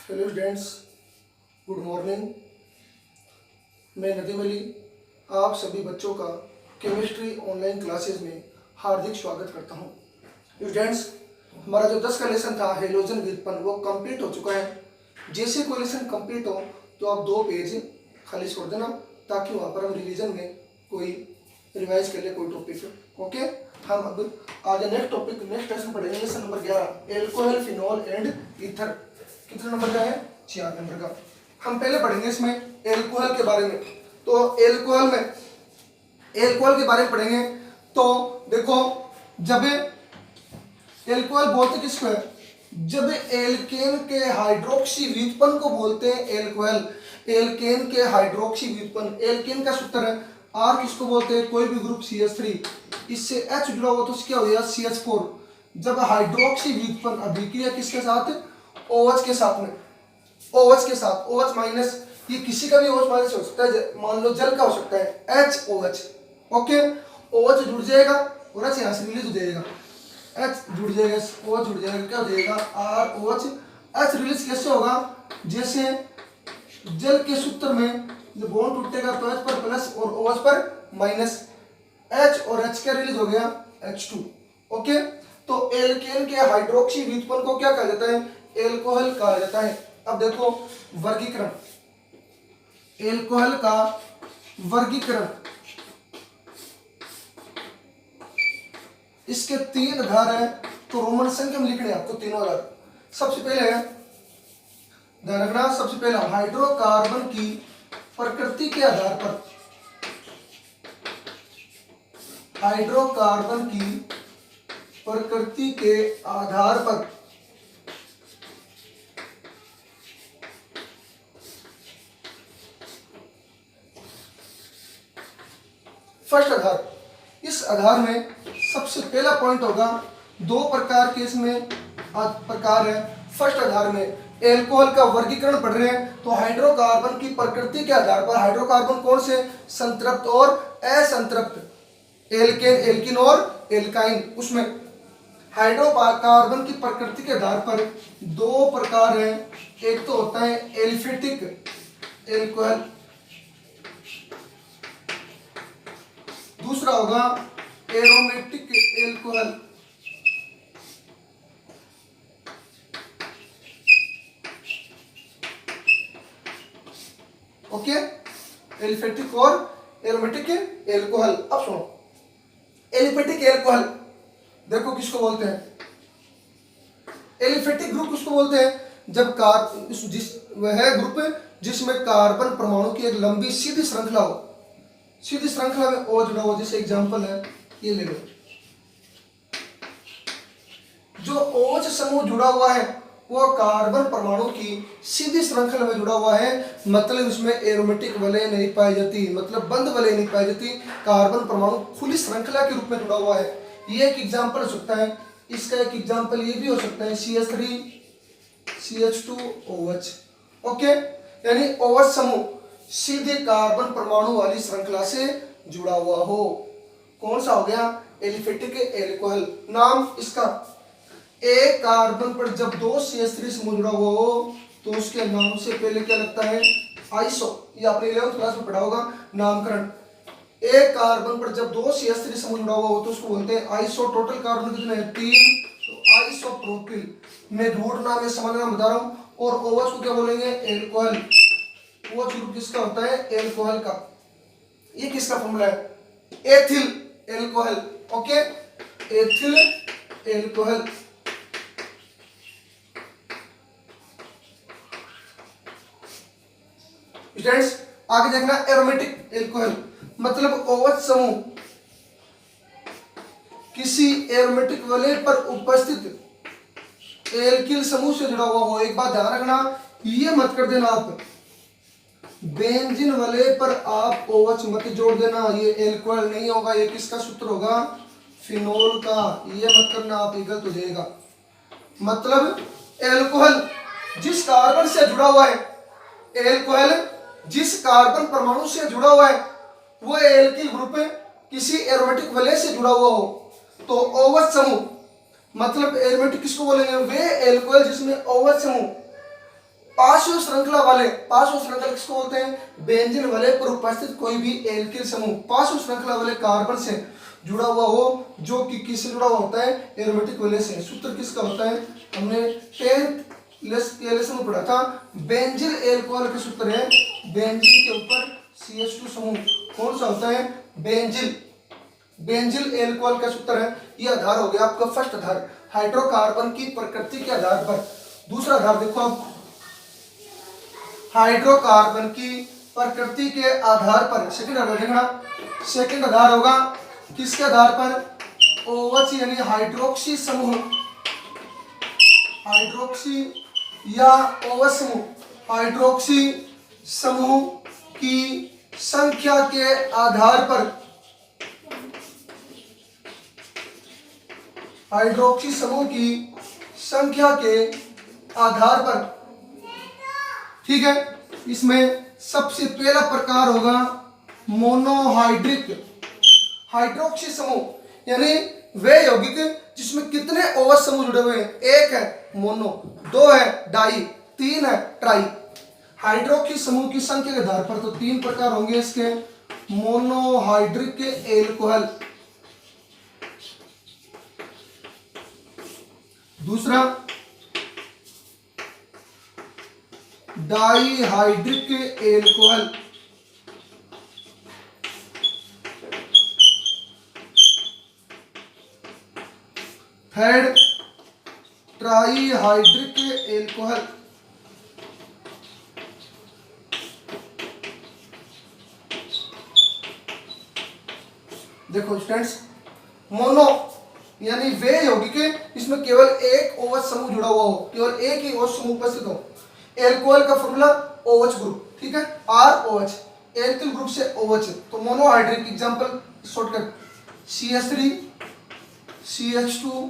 Hello students, good morning. मैं नदीम अली आप सभी बच्चों का केमिस्ट्री ऑनलाइन क्लासेस में हार्दिक स्वागत करता हूं। स्टूडेंट्स, हमारा जो 10 का लेसन था हेलोजन व्युत्पन्न वो कंप्लीट हो चुका है। जैसे कोई लेसन कंप्लीट हो तो आप 2 पेज खाली छोड़ देना ताकि वहाँ पर हम रिवीजन में कोई रिवाइज कर ले कोई टॉपिक। ओके, हम अब आगे नेक्स्ट टॉपिक नेक्स्ट लेसन पढ़ेंगे। Lesson number 11 alcohol phenol and ether. कितने नंबर का है? 4 नंबर का। हम पहले पढ़ेंगे इसमें एल्कोहल के बारे में। तो एल्कोहल के बारे में पढ़ेंगे। तो देखो, जब एल्कोहल बोलते किसको है? जब एल्केन के हाइड्रोक्सी व्युत्पन्न को बोलते हैं एल्कोहल। एल्केन के हाइड्रोक्सी व्युत्पन्न, एल्केन का सूत्र है आर। किसको बोलते हैं? कोई भी ग्रुप CH3 इससे H जुड़ा हुआ तो क्या हो गया? CH4। जब हाइड्रोक्सी व्युत्पन्न अभिक्रिया किसके साथ? OH के साथ में, OH के साथ, OH माइनस, ये किसी का भी OH माइनस हो सकता है, मान लो जल का हो सकता है HOH। ओके, OH जुड़ जाएगा और H यहाँ से रिलीज हो जाएगा, H जुड़ जाएगा, OH जुड़ जाएगा, क्या हो जाएगा? ROH। H रिलीज कैसे होगा? जैसे जल के सूत्र में जब बॉन्ड टूटेगा तो H पर प्लस और OH पर माइनस, H और H का रिलीज हो गया H2। ओके, तो एल्केन के हाइड्रोक्सी व्युत्पन्न को क्या कहा जाता है? एल्कोहल कहा जाता है। अब देखो वर्गीकरण, एल्कोहल का वर्गीकरण, इसके 3 आधार है। तो रोमन संख्या में लिखने आपको तीनों आधार। सबसे पहले है, ध्यान रखना, सबसे पहला हाइड्रोकार्बन की प्रकृति के आधार पर, हाइड्रोकार्बन की प्रकृति के आधार पर फर्स्ट आधार। इस आधार में सबसे पहला पॉइंट होगा, 2 प्रकार के इसमें प्रकार है। फर्स्ट आधार में एल्कोहल का वर्गीकरण पढ़ रहे हैं तो हाइड्रोकार्बन की प्रकृति के आधार पर हाइड्रोकार्बन कौन से? संतृप्त और असंतृप्त, एल्केन, एल्किन और एल्काइन। उसमें हाइड्रोकार्बन की प्रकृति के आधार पर 2 प्रकार हैं। एक तो होता है एलिफेटिक एल्कोहल, दूसरा होगा एरोमेटिक एल्कोहल। ओके, एलिफेटिक और एरोमेटिक एल्कोहल। अब सुनो, एलिफेटिक एल्कोहल देखो किसको बोलते हैं? एलिफेटिक ग्रुप उसको बोलते हैं जब वह ग्रुप जिसमें कार्बन परमाणु की एक लंबी सीधी श्रृंखला हो, सीधी श्रृंखला में O जुड़ा हो। जैसे एग्जांपल है, ये ले लो, जो OH समूह जुड़ा हुआ है वो कार्बन परमाणु की सीधी श्रृंखला में जुड़ा हुआ है, मतलब इसमें एरोमेटिक वलय नहीं पाई जाती, मतलब बंद वलय नहीं पाई जाती। कार्बन परमाणु खुली श्रृंखला के रूप में जुड़ा हुआ है। ये एक एग्जांपल हो सकता है। इसका एक एग्जांपल ये भी हो सकता है CH3 CH2OH। ओके, यानी OH समूह सीधे कार्बन परमाणु वाली श्रृंखला से जुड़ा हुआ हो। कौन सा हो गया? Aliphatic alcohol. नाम इसका, एक कार्बन पर जब 2 CH3 समूह जुड़ा हुआ हो तो उसके नाम से पहले क्या लगता है? आइसो। ये आपने 11th क्लास में पढ़ा होगा, नामकरण। एक कार्बन पर जब 2 CH3 समूह जुड़ा हुआ हो तो उसको बोलते हैं आइसो। टोटल कार्बन कितने हैं? 3, तो आइसोप्रोपिल। मैं ढूंढ नाम, समझ नाम बता रहा हूँ। और OH को क्या बोलेंगे? एल्कोहल। OH ग्रुप किसका होता है? एल्कोहल का। ये किसका फॉर्मूला है? Ethyl alcohol. Okay, ethyl alcohol. Students, आगे देखना एरोमेटिक एल्कोहल, मतलब OH समूह किसी एरोमेटिक वलय पर उपस्थित एल्किल समूह से जुड़ा हुआ हो। एक बात ध्यान रखना, ये मत कर देना आप, बेंजीन वलय पर आप OH मत जोड़ देना, ये एल्कोहल नहीं होगा। ये किसका सूत्र होगा? फिनोल का। ये मत करना आप, ये गलत हो जाएगा। मतलब एल्कोहल जिस कार्बन से जुड़ा हुआ है, एल्कोहल जिस कार्बन परमाणु से जुड़ा हुआ है वो एल्किल ग्रुप किसी एरोमेटिक वलय से जुड़ा हुआ हो तो OH समूह, मतलब एरोमेटिक किसको बोलेंगे? वे एल्कोहल जिसमें OH समूह पार्श्व श्रृंखला किसको बोलते हैं? बेंजीन वाले पर उपस्थित कोई भी एल्किल समूह पार्श्व श्रृंखला वाले कार्बन से जुड़ा हुआ हो, जो कि किससे जुड़ा हुआ होता है? एरोमेटिक वैलेंस से। सूत्र किसका होता है? हमने 10th लेसन में पढ़ा था। बेंजीन एल्कोहल का सूत्र है बेंजीन के ऊपर CH2 समूह। कौन सा होता है? बेंजीन एल्कोहल का सूत्र है। यह आधार हो गया आपका फर्स्ट आधार, हाइड्रोकार्बन की प्रकृति के आधार पर। दूसरा आधार देखो आप, हाइड्रोकार्बन की प्रकृति के आधार पर। सेकंड आधार देखना, सेकंड आधार होगा किसके आधार पर? OH यानी हाइड्रोक्सी समूह, हाइड्रोक्सी या OH समूह, हाइड्रोक्सी समूह की संख्या के आधार पर, हाइड्रोक्सी समूह की संख्या के आधार पर। ठीक है, इसमें सबसे पहला प्रकार होगा मोनोहाइड्रिक हाइड्रोक्सी समूह, यानी वे यौगिक जिसमें कितने OH समूह जुड़े हुए हैं? एक है मोनो, दो है डाई, तीन है ट्राई। हाइड्रोक्सी समूह की संख्या के आधार पर तो तीन प्रकार होंगे इसके। मोनोहाइड्रिक एल्कोहल, दूसरा dihydric alcohol, third trihydric alcohol. देखो स्टूडेंट्स, मोनो यानी वे यौगिक इसमें केवल एक OH समूह जुड़ा हुआ हो, केवल एक ही OH समूह उपस्थित हो। एल्कोहल का फॉर्मूला OH ग्रुप, ठीक है, ROH, एल्किल ग्रुप से OH, तो monohydric example shortcut CH3 CH2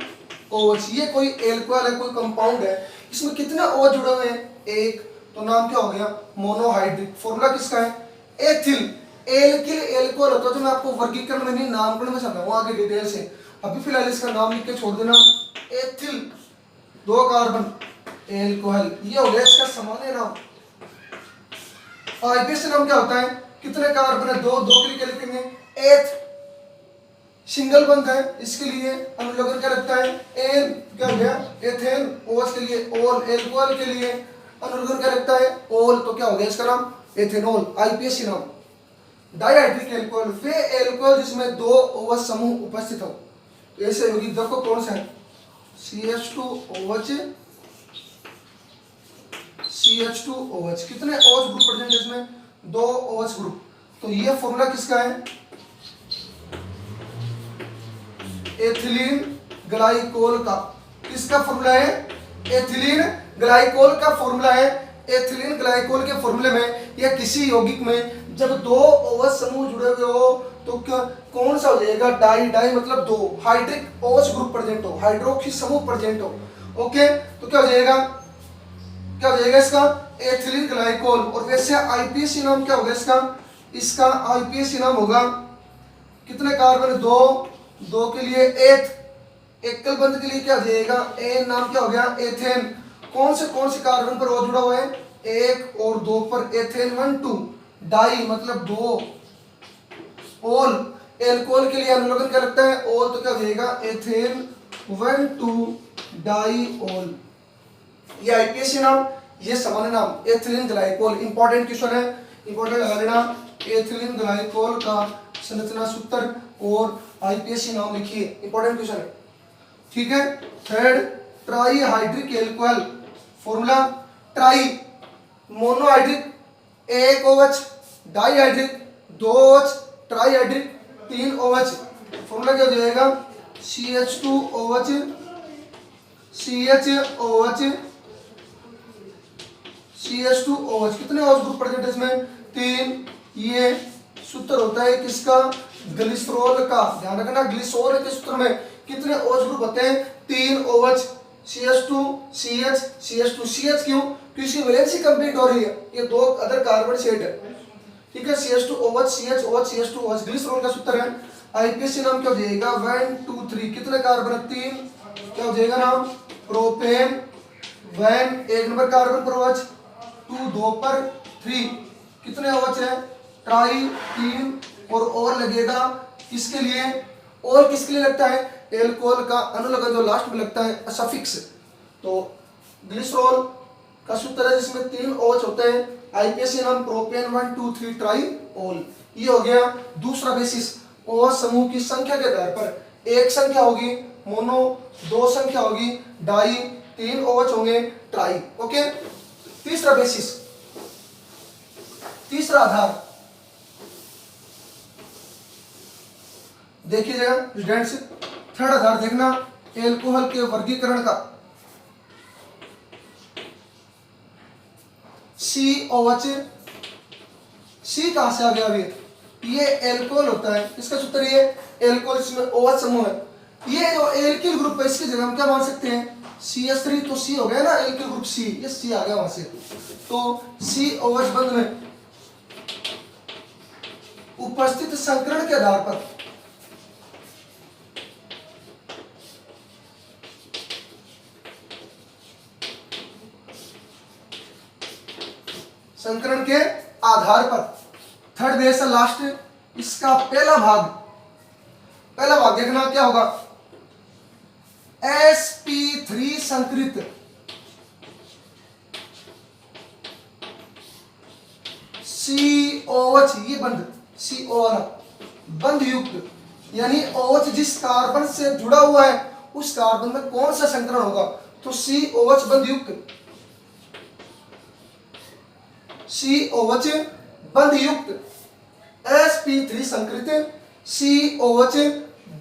OH। ये कोई एल्कोहल है, कोई कंपाउंड है, इसमें कितने OH जुड़े हुए हैं? एक, तो नाम क्या हो गया? मोनोहाइड्रिक। फॉर्मूला किसका है? एथिल। एल्किल एल्कोहल होता है, तो मैं आपको वर्गीकरण में नहीं नामकरण में समझाऊंगा आगे डिटेल से। अभी फिलहाल इसका नाम लिख के छोड़ देना, एथिल, दो कार्बन एल्कोहल, ये हो गया इसका सामान्य नाम। आईपीएस नाम क्या होता है? कितने कार्बन है? दो, दो के लिए क्या लिखेंगे? एथ, सिंगल बंद है, इसके लिए अनुलग्न क्या लगता है? एन, क्या हो गया? एथेन। OH के लिए ओल, एल्कोहल के लिए अनुलग्न क्या लगता है? ओल, तो क्या हो गया इसका नाम? एथेनॉल, आईपीएस नाम। डाइहाइड्रिक एल्कोहल, वे एल्कोहल जिसमें दो OH समूह उपस्थित हो। तो ऐसे यौगिक देखो कौन सा है? CH2OH, CH2OH। कितने OH ग्रुप प्रेजेंट है इसमें? दो OH ग्रुप। तो ये फॉर्मूला किसका है? एथिलीन ग्लाइकोल का। किसका फॉर्मूला है? एथिलीन ग्लाइकोल का फॉर्मूला है। एथिलीन ग्लाइकोल के फॉर्मूले में या किसी यौगिक में जब दो OH समूह जुड़े हुए हो तो क्या कौन सा हो जाएगा? डाई। डाई मतलब दो, हाइड्रिक OH ग्रुप प्रेजेंट हो, हाइड्रोक्सी समूह प्रेजेंट हो। ओके, तो क्या हो जाएगा? क्या हो जाएगा इसका? Ethylene glycol. और वैसे आईपीएसी नाम क्या होगा इसका? इसका आईपीएसी नाम होगा, कितने कार्बन? दो, दो के लिए एथ, एकल बंद के लिए क्या हो जाएगा? एन, नाम क्या हो गया? एथेन। कौन से कार्बन पर O जुड़ा हुआ है? एक और दो पर एथेन 1 2। डाई मतलब दो, ओल, एल्कोहल के लिए अनुलग्न क्या लगता है? ओल, तो क्या हो जाएगा? एथेन 1 2 डाई ओल। ये आईपीएसी नाम, ये सामान्य नाम एथिलीन ग्लाइकोल। इंपॉर्टेंट क्वेश्चन है, इंपॉर्टेंट लगा लेना। एथिलीन ग्लाइकोल का संरचना सूत्र और आईपीएसी नाम लिखिए, इंपॉर्टेंट क्वेश्चन है। ठीक है, third trihydric alcohol. Formula try, monohydric एक OH, डाईहाइड्रिक दो OH, ट्राईहाइड्रिक तीन OH। फॉर्मूला क्या हो जाएगा? CH2OH, CHOH, CH2OH। कितने OH ग्रुप प्रेजेंट है इसमें? तीन। ये सूत्र होता है किसका? ग्लिसरॉल का। ध्यान रखना, ग्लिसरॉल के सूत्र में कितने OH ग्रुप होते हैं? तीन OH, CH2 CH CH2 CH। क्यों? क्योंकि इसकी वैलेंसी कंप्लीट हो रही है, ये दो अदर कार्बन सेट है। ठीक है, CH2OH CHOH CH2OH ग्लिसरॉल का सूत्र है। आईपीएसी नाम क्या हो जाएगा? 1 2 3। कितने कार्बन? तीन। क्या हो जाएगा नाम? प्रोपेन। 1 एक नंबर कार्बन पर OH, 2 2 पर 3, कितने OH है? ट्राई 3, और लगेगा किसके लिए? और किसके लिए लगता है? एल्कोहल का अनुलग्न जो लास्ट में लगता है सफिक्स। तो ग्लिसरॉल का सूत्र है जिसमें 3 OH होते हैं, आईपीएसी नाम प्रोपेन 1 2 3 ट्राईओल। ये हो गया दूसरा बेसिस। OH समूह की संख्या के आधार पर एक संख्या होगी मोनो, 2 संख्या होगी डाई, 3 OH होंगे ट्राई। ओके, तीसरा बेसिस, तीसरा आधार देखिएगा स्टूडेंट्स। थर्ड आधार देखना एल्कोहल के वर्गीकरण का। COH, C कहां से आ गया? अभी ये एल्कोहल होता है, इसका सूत्र ये एल्कोहल, इसमें OH समूह है। ये जो एल्किल ग्रुप है इसकी जगह हम क्या मान सकते हैं? CH3, तो C हो गया ना एल्किल ग्रुप C, ये C आ गया वहां से। तो COH बंध में उपस्थित संकरण के आधार पर संकरण के आधार पर थर्ड बेस है लास्ट, इसका पहला भाग देखना क्या होगा? sp3 संकृत COH, ये बंध CO वाला बंध युक्त, यानी OH जिस कार्बन से जुड़ा हुआ है उस कार्बन में कौन सा संकरण होगा? तो COH बंध युक्त, COH बंध युक्त sp3 संकृत COH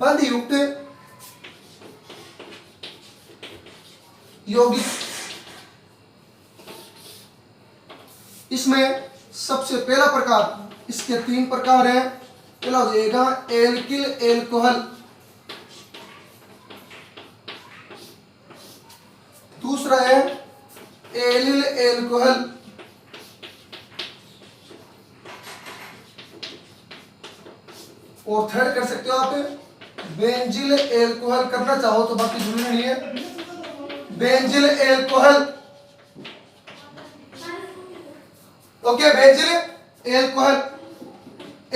बंध युक्त यौगिक। इसमें सबसे पहला प्रकार, इसके 3 प्रकार हैं। पहला हो जाएगा एल्किल एल्कोहल, दूसरा है एलिल एल्कोहल, और थर्ड कर सकते हो आप बेंजिल एल्कोहल। करना चाहो तो बाकी जरूरी नहीं है। Benzyl alcohol, okay, benzyl alcohol.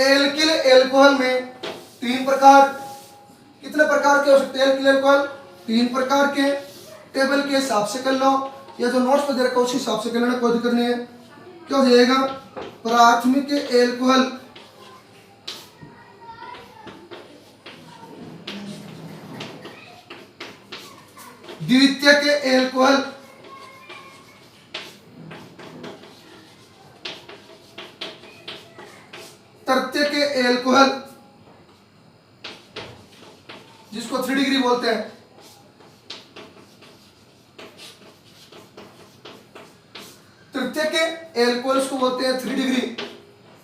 Alkyl alcohol में 3 प्रकार, कितने प्रकार के हो सकते हैं एल्किल एल्कोहल? 3 प्रकार के। टेबल के हिसाब से कर लो या जो नोट्स पर दे रखा है उस हिसाब से कर लेना, कोई दिक्कत नहीं है। क्या हो जाएगा? प्राथमिक एल्कोहल, द्वितीयक एल्कोहल, तृतीयक एल्कोहल जिसको 3 डिग्री बोलते हैं, तृतीयक एल्कोहल इसको बोलते हैं 3 डिग्री।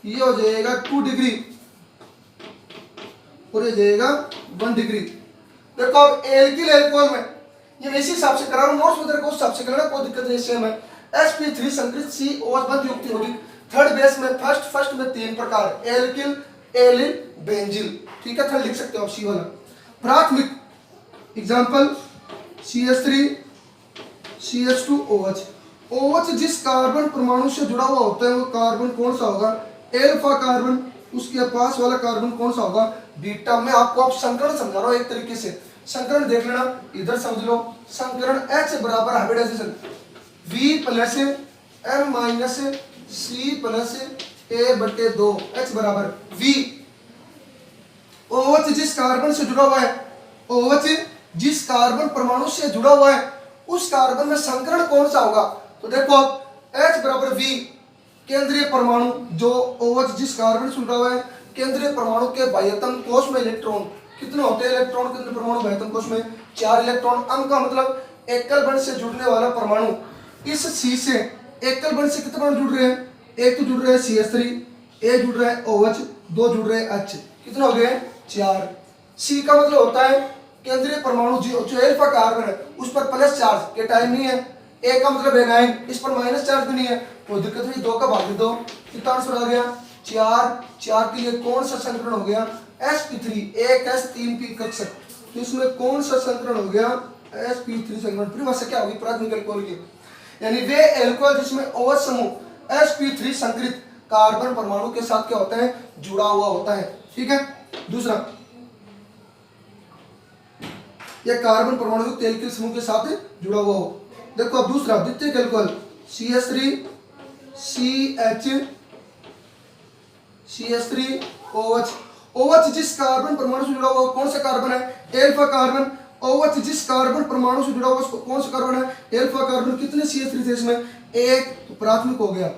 ये हो जाएगा 2 डिग्री और ये जाएगा 1 डिग्री। देखो अब एल्किल एल्कोहल में ये इसी हिसाब से करा रहा हूं, नोट्स में तेरे को उस हिसाब से करना, कोई दिक्कत नहीं, सेम है। sp3 संकृत COH बंध युक्त यौगिक। थर्ड बेस में फर्स्ट में 3 प्रकार, एल्किल एलिल बेंजिल, ठीक है, थर्ड लिख सकते हो आप C वाला। प्राथमिक एग्जांपल CH3 CH2OH। OH जिस कार्बन परमाणु से जुड़ा हुआ होता है वो कार्बन कौन सा होगा? Alpha carbon. उसके पास वाला कार्बन कौन सा होगा? बीटा। मैं आपको आप संकरण समझा रहा हूं एक तरीके से, संकरण देख लेना, इधर समझ लो। संकरण H बराबर hybridization V plus M minus C plus A/2 H बराबर V। OH जिस कार्बन से जुड़ा हुआ है, OH जिस कार्बन परमाणु से जुड़ा हुआ है उस कार्बन में संकरण कौन सा होगा? तो देखो H बराबर V, केंद्रीय परमाणु जो OH जिस कार्बन से जुड़ा हुआ है, केंद्रीय परमाणु के बाह्यतम कोश में इलेक्ट्रॉन कितने होते हैं? इलेक्ट्रॉन केंद्रीय परमाणु बाह्यतम कोश में 4 इलेक्ट्रॉन। अम का मतलब एकल बंध से जुड़ने वाला परमाणु। इस C से एकल बंध से कितने परमाणु जुड़ रहे हैं? एक तो जुड़ रहा है CH3, एक जुड़ रहा है OH, 2 जुड़ रहे हैं H, कितने हो गए? 4। C का मतलब होता है केंद्रीय परमाणु जो एल्फा कार्बन है उस पर प्लस चार्ज, कैटायन नहीं है। A का मतलब एनायन, इस पर माइनस चार्ज भी नहीं है, कोई दिक्कत नहीं। 2 का भाग दे दो, कितना आंसर आ गया? 4 के लिए कौन सा संकरण हो गया? sp3, 1s3p कक्षक। तो इसमें कौन सा संकरण हो गया? sp3 संकरण। परिभाषा क्या होगी प्राथमिक एल्कोहल की? यानी वे एल्कोहल जिसमें OH समूह sp3 संकरित कार्बन परमाणु के साथ क्या होता है, जुड़ा हुआ होता है। ठीक है। दूसरा, यह कार्बन परमाणु युक्त एल्किल समूह के साथ जुड़ा हुआ हो। देखो अब दूसरा, द्वितीयक एल्कोहल CH3OH। OH जिस कार्बन परमाणु से जुड़ा हुआ कौन सा कार्बन है, एल्फा कार्बन। OH जिस कार्बन परमाणु से जुड़ा हुआ कौन सा कार्बन है, एल्फा कार्बन। कितने CH3 थे इसमें, एक, तो प्राथमिक हो गया।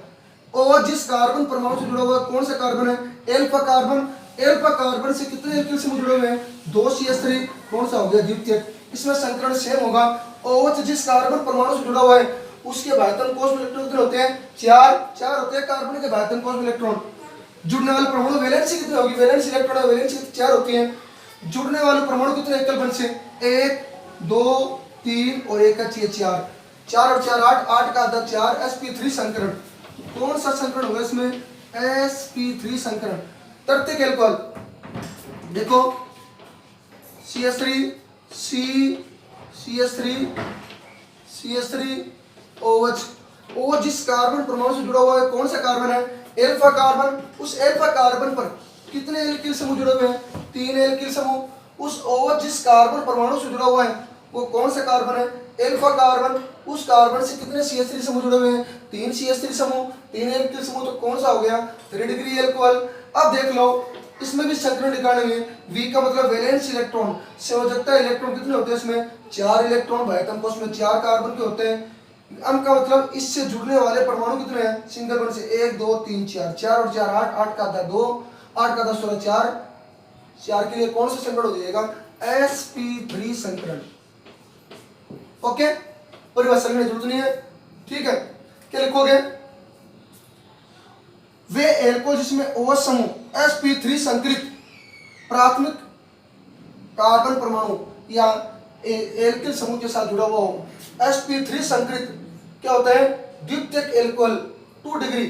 OH जिस कार्बन परमाणु से जुड़ा हुआ कौन सा कार्बन है, एल्फा कार्बन। एल्फा कार्बन से कितने एल्किल समूह जुड़े हुए हैं, 2 CH3, कौन सा हो गया, द्वितीयक। इसमें संकरण सेम होगा। OH जिस कार्बन परमाणु से जुड़ा हुआ है उसके भाइतन कोष में इलेक्ट्रॉन कितने होते हैं, 4 होते हैं कार्बन के भाइतन कोष में इलेक्ट्रॉन। जुड़ने वाले परमाणु वैलेंसी कितनी होगी, वैलेंसी इलेक्ट्रॉन वैलेंसी 4 होती है। जुड़ने वाले परमाणु कितने एकल बंध से, 1 2 3 और 1 का 4, 4 और 4 8, 8 का आधा 4, sp3 संकरण। कौन सा संकरण होगा इसमें, sp3 संकरण। तृतीयक एल्कोहल देखो CH3OH। OH जिस कार्बन परमाणु से जुड़ा हुआ है कौन सा कार्बन है, एल्फा कार्बन। उस एल्फा कार्बन पर कितने एल्किल समूह जुड़े हुए हैं, 3 एल्किल समूह। उस OH जिस कार्बन परमाणु से जुड़ा हुआ है वो कौन सा कार्बन है, एल्फा कार्बन। उस कार्बन से कितने CH3 समूह जुड़े हुए हैं, 3 CH3 समूह, 3 एल्किल समूह, तो कौन सा हो गया, 3 डिग्री एल्कोहल। अब देख लो इसमें भी संकरण निकालेंगे। V का मतलब वैलेंस इलेक्ट्रॉन, संयोजकता इलेक्ट्रॉन कितने होते हैं इसमें, 4 इलेक्ट्रॉन, भाइतम कोष में 4 कार्बन के होते हैं। अम का मतलब इससे जुड़ने वाले परमाणु कितने हैं, सिंगल बॉन्ड से 1 2 3 4, 4 और 4 8, 8 का आधा 2, 8 का आधा 16, 4 के लिए कौन सा संकरण हो जाएगा, sp3 संकरण। ओके, परिभाषा लिखने की जरूरत नहीं है। ठीक है, क्या लिखोगे, वे एल्कोहल जिसमें OH समूह sp3 संकरित प्राथमिक कार्बन परमाणु या एल्किल समूह के साथ जुड़ा हुआ हो। sp3 संकरित क्या होता है, द्वितीयक एल्कोहल 2 डिग्री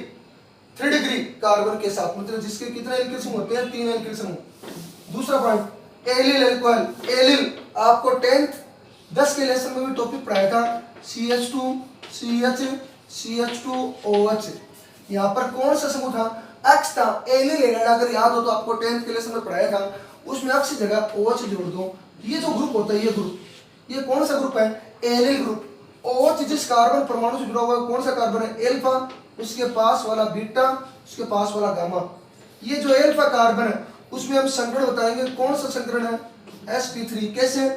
3 डिग्री कार्बन के साथ, मतलब जिसके कितने एल्किल समूह होते हैं, 3 एल्किल समूह। दूसरा पॉइंट, एलिल एल्कोहल। एलिल आपको 10th 10 के लेसन में भी टॉपिक पढ़ाया था, CH2OH। यहाँ पर कौन सा समूह था, X था, एलिल एलाइड। अगर याद हो तो आपको 10th के लेसन में पढ़ाया था, उसमें X की जगह OH जोड़ दो। ये जो ग्रुप होता है, ये ग्रुप, ये कौन सा ग्रुप है, एलिल ग्रुप। OH जिस कार्बन परमाणु से जुड़ा हुआ है कौन सा कार्बन है, एल्फा, उसके पास वाला बीटा, उसके पास वाला गामा। ये जो एल्फा कार्बन है उसमें हम संकरण बताएंगे, कौन सा संकरण है, sp3। कैसे,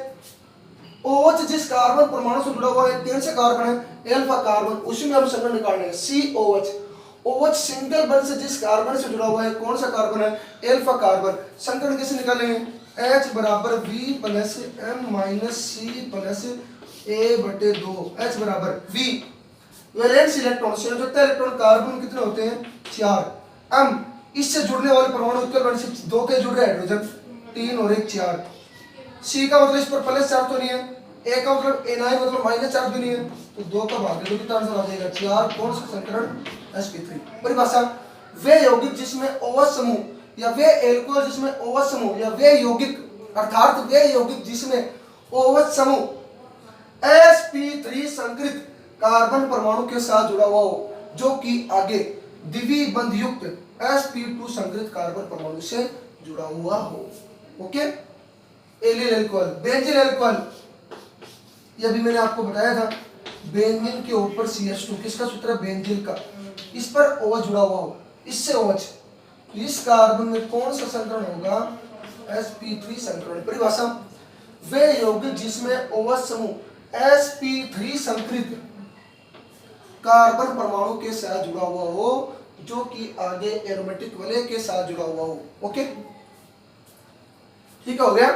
OH जिस कार्बन परमाणु से जुड़ा हुआ है कौन सा कार्बन है, एल्फा कार्बन, उसी में हम संकरण निकालेंगे COH। OH सिंगल बॉन्ड से जिस कार्बन से जुड़ा हुआ है कौन सा कार्बन है, एल्फा कार्बन। संकरण कैसे निकालेंगे, H बराबर V plus M minus C plus A/2, H बराबर V। वैलेंस इलेक्ट्रॉन, संयोजकता इलेक्ट्रॉन कार्बन कितने होते हैं, 4। M इससे जुड़ने वाले परमाणु उत्तर बॉन्ड से 2 के जुड़ रहे हाइड्रोजन, 3 और 1 4। C का मतलब इस पर प्लस चार्ज तो नहीं है, A का मतलब Ni मतलब माइनस चार्ज भी नहीं है, तो 2 का भाग दे दो, कितना आंसर आ जाएगा, 4। कौन सा संकरण, sp3। परिभाषा, वे यौगिक जिसमें OH समूह या वे एल्कोहल जिसमें OH समूह या वे यौगिक, अर्थात वे यौगिक जिसमें OH समूह sp3 संकरित कार्बन परमाणु के साथ जुड़ा हुआ हो, जो कि आगे द्विबंध युक्त sp2 संकरित कार्बन परमाणु से जुड़ा हुआ हो। Okay, allyl alcohol. Benzene alcohol, यह भी मैंने आपको बताया था, बेंजीन के ऊपर CH2, किसका सूत्र है, बेंजीन का, इस पर OH जुड़ा हुआ हो, इससे OH, तो इस कार्बन में कौन सा संकरण होगा, sp3 संकरण। परिभाषा, वे यौगिक जिसमें OH समूह sp3 संकरित कार्बन परमाणु के साथ जुड़ा हुआ हो, जो कि आगे एरोमेटिक वलय के साथ जुड़ा हुआ हो। ओके, ठीक हो गया,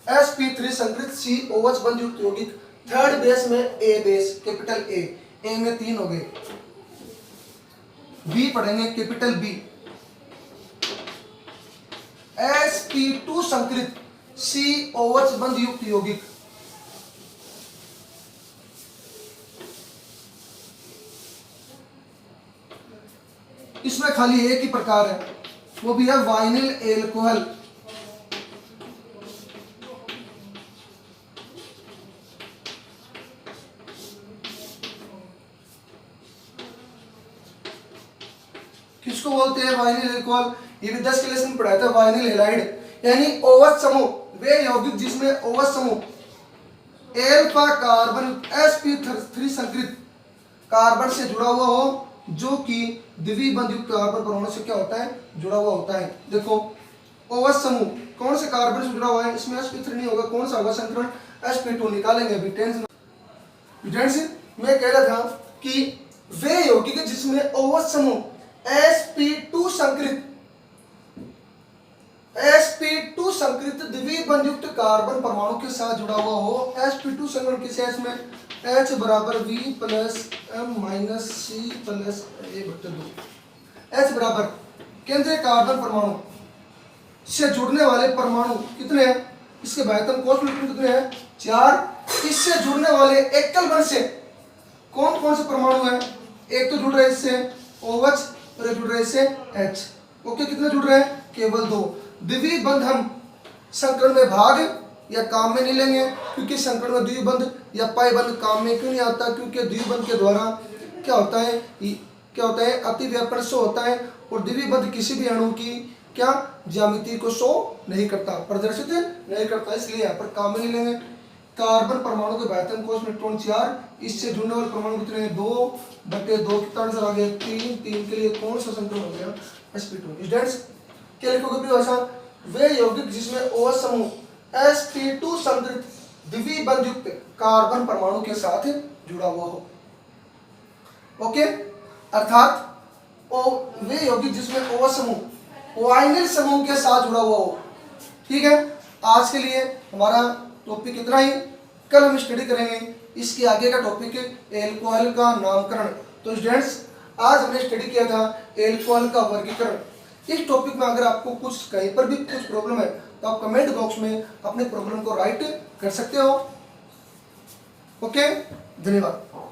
sp3 संकरित COH बंध युक्त यौगिक। थर्ड बेस में A बेस, कैपिटल A में 3 हो गए, B पढ़ेंगे कैपिटल B। sp2 संकरित COH बंध युक्त यौगिक, इसमें खाली एक ही प्रकार है, वो भी है वाइनिल एल्कोहल। किसको बोलते हैं? Vinyl alcohol. ये भी 10 के लेसन में पढ़ाया था, वाइनिल हैलाइड यानी OH समूह, वे यौगिक जिसमें OH समूह एल्फा कार्बन sp3 संकरित कार्बन से जुड़ा हुआ हो, जो कि द्विबंध युक्त कार्बन परमाणु से क्या होता है? जुड़ा हुआ होता है। देखो OH समूह कौन से कार्बन से जुड़ा हुआ है? इसमें sp3 नहीं होगा, कौन सा होगा संकरण? sp2 निकालेंगे अभी, टेंशन। मैं कह रहा था कि वे यौगिक जिसमें OH समूह sp2 संकरित द्विबंध युक्त कार्बन परमाणु के साथ जुड़ा हुआ हो। sp2 संकरण किस H में? H बराबर V plus M minus C plus A/2। H बराबर केंद्रीय कार्बन परमाणु से जुड़ने वाले परमाणु कितने हैं? इसके बाह्यतम कोष इलेक्ट्रॉन कितने हैं? 4। इससे जुड़ने वाले एकल बंध से कौन कौन से परमाणु हैं? एक तो जुड़ रहे हैं इससे OH और एक जुड़ रहे हैं इससे H। ओके, कितने जुड़ रहे हैं? केवल 2। द्विबंध हम संकरण में भाग या काम में नहीं लेंगे, क्योंकि संकरण में द्विबंध या पाई बंध काम में क्यों नहीं आता? क्योंकि द्विबंध के द्वारा क्या होता है? अतिव्यापन शो होता है, और द्विबंध किसी भी अणु की क्या ज्यामिति को शो नहीं करता, प्रदर्शित नहीं करता, इसलिए यहाँ पर काम में नहीं लेंगे। कार्बन परमाणु के बाह्यतम कोष में इलेक्ट्रॉन 4, इससे जुड़ने वाले परमाणु कितने हैं? 2/2। कितना आंसर आ गया? 3 के लिए कौन सा संकरण हो गया? sp2। स्टूडेंट्स क्या लिखोगे परिभाषा? वे यौगिक जिसमें OH समूह sp2 संकरित द्विबंध युक्त कार्बन परमाणु के साथ जुड़ा हुआ हो। ओके, अर्थात वे यौगिक जिसमें OH समूह वाइनिल समूह के साथ जुड़ा हुआ हो। ठीक है, आज के लिए हमारा टॉपिक इतना ही। कल हम स्टडी करेंगे इसके आगे का टॉपिक एल्कोहल का नामकरण। तो स्टूडेंट्स आज हमने स्टडी किया था एल्कोहल का वर्गीकरण। इस टॉपिक में अगर आपको कुछ कहीं पर भी कुछ प्रॉब्लम है तो आप कमेंट बॉक्स में अपने प्रॉब्लम को राइट कर सकते हो। ओके, धन्यवाद।